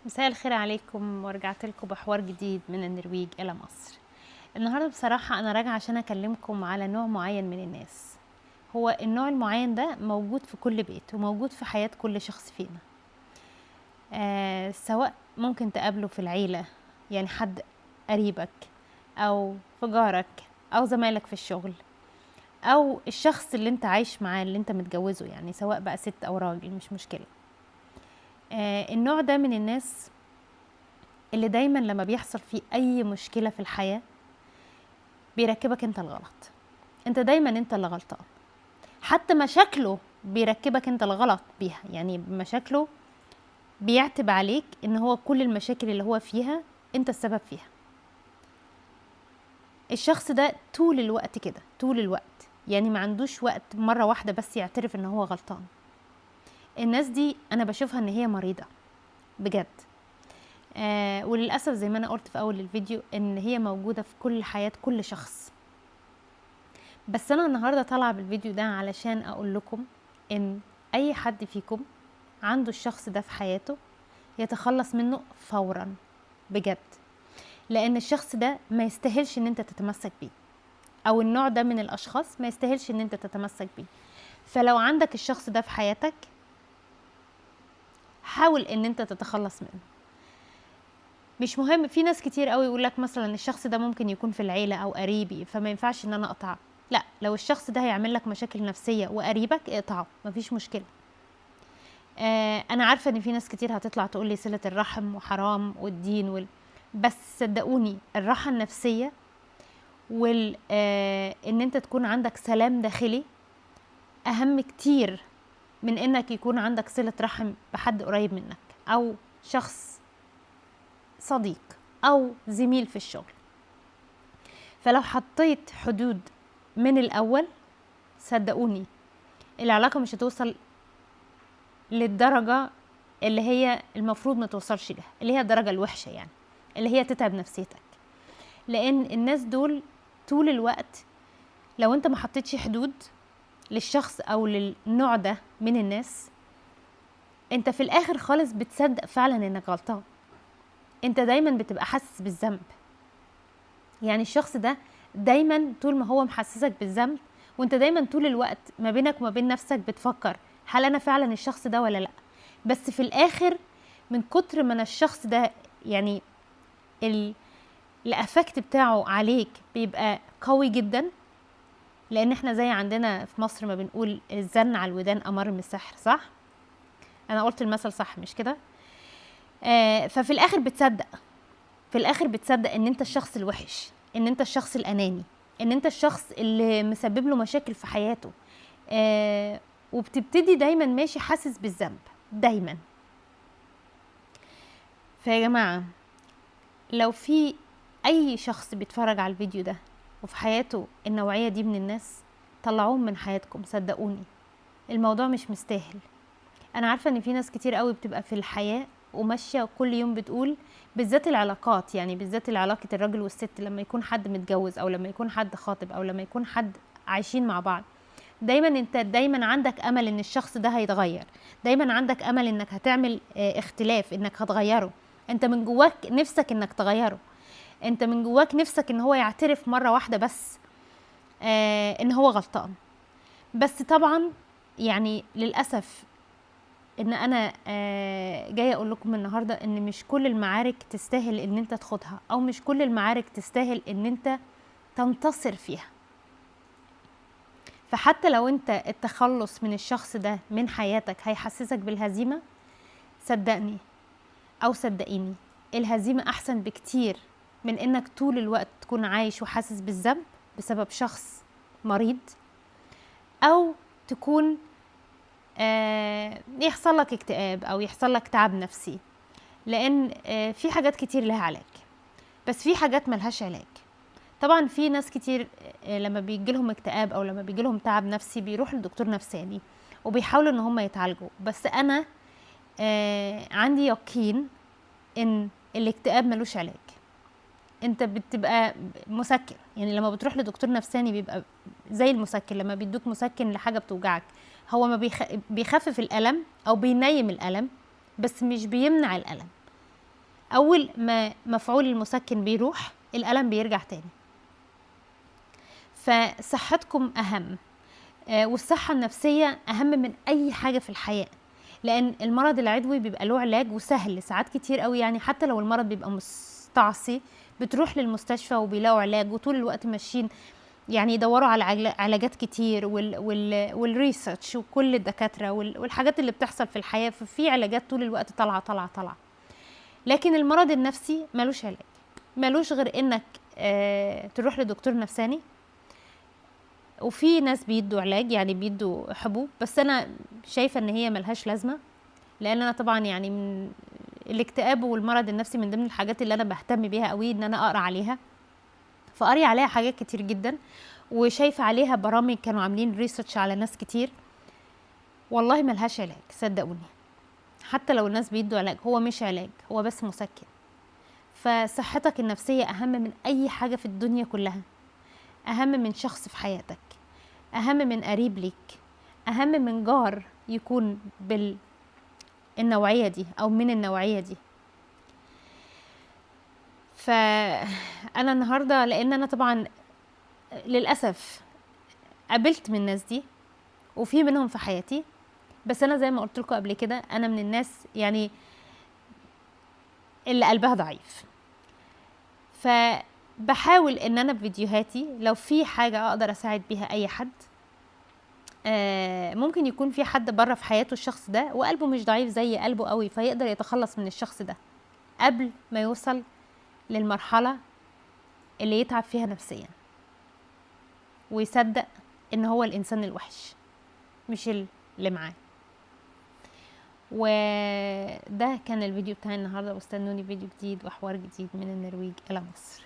مساء الخير عليكم، ورجعت لكم بحوار جديد من النرويج إلى مصر. النهاردة بصراحة أنا راجعة عشان أكلمكم على نوع معين من الناس. هو النوع المعين ده موجود في كل بيت وموجود في حياة كل شخص فينا. سواء ممكن تقابله في العيلة، يعني حد قريبك أو في جارك أو زمايلك في الشغل، أو الشخص اللي انت عايش معاه اللي انت متجوزه، يعني سواء بقى ست أو راجل مش مشكلة. النوع ده من الناس اللي دايما لما بيحصل فيه أي مشكلة في الحياة بيركبك انت الغلط. انت دايما انت اللي غلطان، حتى مشاكله بيركبك انت الغلط بيها، يعني مشاكله بيعتب عليك ان هو كل المشاكل اللي هو فيها انت السبب فيها. الشخص ده طول الوقت كده، طول الوقت، يعني ما عندوش وقت مرة واحدة بس يعترف ان هو غلطان. الناس دي انا بشوفها ان هي مريضة بجد. وللأسف زي ما انا قلت في اول الفيديو ان هي موجودة في كل حياة كل شخص. بس انا النهارده طالعه بالفيديو ده علشان اقول لكم ان اي حد فيكم عنده الشخص ده في حياته يتخلص منه فورا بجد، لان الشخص ده ما يستاهلش ان انت تتمسك بيه، او النوع ده من الاشخاص ما يستاهلش ان انت تتمسك بيه. فلو عندك الشخص ده في حياتك حاول ان انت تتخلص منه. مش مهم، في ناس كتير قوي يقول لك مثلا الشخص ده ممكن يكون في العيله او قريبي فما ينفعش ان انا اقطعه. لا، لو الشخص ده هيعمل لك مشاكل نفسيه وقريبك اقطعه، مفيش مشكله. انا عارفه ان في ناس كتير هتطلع تقول لي صله الرحم وحرام والدين بس صدقوني الراحه النفسيه ان انت تكون عندك سلام داخلي اهم كتير من انك يكون عندك صله رحم بحد قريب منك، او شخص صديق او زميل في الشغل. فلو حطيت حدود من الاول صدقوني العلاقه مش هتوصل للدرجه اللي هي المفروض ما توصلش لها، اللي هي الدرجه الوحشه، يعني اللي هي تتعب نفسيتك. لان الناس دول طول الوقت لو انت ما حطيتش حدود للشخص او للنوع ده من الناس، انت في الاخر خالص بتصدق فعلا انك غلطان. انت دايما بتبقى حاسس بالذنب، يعني الشخص ده دايما طول ما هو محسسك بالذنب، وانت دايما طول الوقت ما بينك وما بين نفسك بتفكر هل انا فعلا الشخص ده ولا لا. بس في الاخر من كتر ما الشخص ده يعني الافكت بتاعه عليك بيبقى قوي جدا، لان احنا زي عندنا في مصر ما بنقول الزن على الودان امر من السحر، صح؟ انا قلت المثل صح مش كده؟ ففي الاخر بتصدق، في الاخر بتصدق ان انت الشخص الوحش، ان انت الشخص الاناني، ان انت الشخص اللي مسبب له مشاكل في حياته. وبتبتدي دايما ماشي حاسس بالذنب دايما. فيا جماعة لو في اي شخص بيتفرج على الفيديو ده وفي حياته النوعية دي من الناس طلعوهم من حياتكم، صدقوني الموضوع مش مستاهل. انا عارفة ان في ناس كتير قوي بتبقى في الحياة وماشية كل يوم بتقول، بالذات العلاقات، يعني بالذات علاقة الراجل والست لما يكون حد متجوز او لما يكون حد خاطب او لما يكون حد عايشين مع بعض، دايما انت دايما عندك امل ان الشخص ده هيتغير، دايما عندك امل انك هتعمل اختلاف، انك هتغيره. انت من جواك نفسك انك تغيره، انت من جواك نفسك ان هو يعترف مرة واحدة بس ان هو غلطان. بس طبعا يعني للأسف ان انا جايه اقول لكم النهارده ان مش كل المعارك تستاهل ان انت تاخدها، او مش كل المعارك تستاهل ان انت تنتصر فيها. فحتى لو انت التخلص من الشخص ده من حياتك هيحسسك بالهزيمه، صدقني او صدقيني الهزيمه احسن بكتير من انك طول الوقت تكون عايش وحاسس بالذنب بسبب شخص مريض، او تكون يحصل لك اكتئاب او يحصل لك تعب نفسي. لان في حاجات كتير لها علاج، بس في حاجات ملهاش علاج. طبعا في ناس كتير لما بيجي لهم اكتئاب او لما بيجي لهم تعب نفسي بيروحوا لدكتور نفساني وبيحاولوا ان هم يتعالجوا. بس انا عندي يقين ان الاكتئاب ملوش علاج. انت بتبقى مسكن، يعني لما بتروح لدكتور نفساني بيبقى زي المسكن، لما بيدوك مسكن لحاجه بتوجعك، هو ما بيخفف الالم او بينيم الالم بس مش بيمنع الالم. اول ما مفعول المسكن بيروح الالم بيرجع تاني. فصحتكم اهم، والصحة النفسية اهم من اي حاجة في الحياة، لان المرض العضوي بيبقى له علاج وسهل ساعات كتير قوي، يعني حتى لو المرض بيبقى مستعصي بتروح للمستشفى وبيلاقوا علاج، وطول الوقت ماشيين يعني يدوروا على علاجات كتير، والريسيرش وكل الدكاترة والحاجات اللي بتحصل في الحياة، ففي علاجات طول الوقت طالعة. لكن المرض النفسي ملوش علاج، ملوش غير انك تروح لدكتور نفساني، وفي ناس بيدوا علاج يعني بيدوا حبوب، بس انا شايفة ان هي ملهاش لازمة، لان انا طبعا يعني من الاكتئاب والمرض النفسي من ضمن الحاجات اللي انا بهتم بيها قوي ان انا اقرا عليها، فقري عليها حاجات كتير جدا، وشايفة عليها برامج كانوا عاملين ريسيرش على ناس كتير، والله ملهاش علاج صدقوني. حتى لو الناس بيدوا علاج هو مش علاج، هو بس مسكن. فصحتك النفسية أهم من أي حاجة في الدنيا كلها، أهم من شخص في حياتك، أهم من قريب ليك، أهم من جار يكون بالنوعية دي أو من النوعية دي. فأنا النهاردة لأن أنا طبعا للأسف قابلت من الناس دي وفي منهم في حياتي، بس أنا زي ما قلت لكم قبل كده أنا من الناس يعني اللي قلبها ضعيف، فبحاول ان انا بفيديوهاتي لو في حاجة اقدر اساعد بيها اي حد. ممكن يكون في حد بره في حياته الشخص ده وقلبه مش ضعيف زي قلبه قوي، فيقدر يتخلص من الشخص ده قبل ما يوصل للمرحلة اللي يتعب فيها نفسيا ويصدق ان هو الانسان الوحش مش اللي معاه. وده كان الفيديو بتاعي النهاردة، واستنوني فيديو جديد وحوار جديد من النرويج إلى مصر.